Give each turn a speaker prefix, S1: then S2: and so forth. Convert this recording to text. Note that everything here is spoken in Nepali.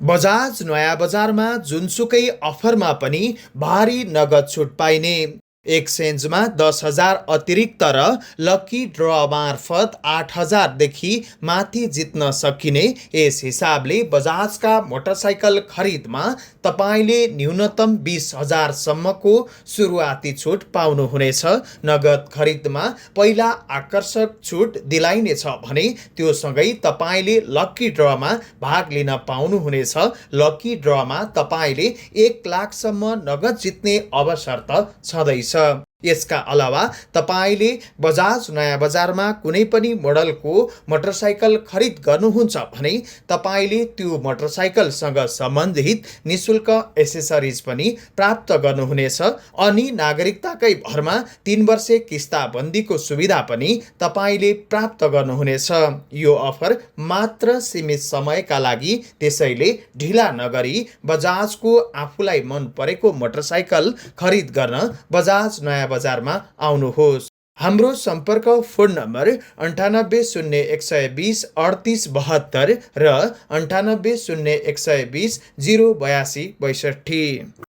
S1: बजाज नयाँ बजारमा जुनसुकै अफरमा पनि भारी नगद छुट पाइने। एक्सचेन्जमा 10,000 अतिरिक्त र लकी ड्र मार्फत 8,000देखि माथि जित्न सकिने। यस हिसाबले बजाजका मोटरसाइकल खरिदमा तपाईँले न्यूनतम 20,000सम्मको सुरुवाती छुट पाउनुहुनेछ। नगद खरिदमा पहिला आकर्षक छुट दिलाइनेछ भने त्यो सँगै तपाईँले लकी ड्रमा भाग लिन पाउनुहुनेछ। लकी ड्रमा तपाईँले 1 लाखसम्म नगद जित्ने अवसर त छँदैछ। यसका अलावा तपाईले बजाज नयाँ बजारमा कुनै पनि मोडलको मोटरसाइकल खरिद गर्नुहुन्छ भने तपाईले त्यो मोटरसाइकलसँग सम्बन्धित निशुल्क एसेसरिज पनि प्राप्त गर्नुहुनेछ। अनि नागरिकताकै भरमा 3 वर्षे किस्ताबन्दीको सुविधा पनि तपाईले प्राप्त गर्नुहुनेछ। यो अफर मात्र सीमित समयका लागि, त्यसैले ढिला नगरी बजाजको आफूलाई मन परेको मोटरसाइकल खरिद गर्न बजाज नयाँ बजारमा आउनुहोस्। हाम्रो सम्पर्क फोन नम्बर 980120 3872 र 980120 082 62।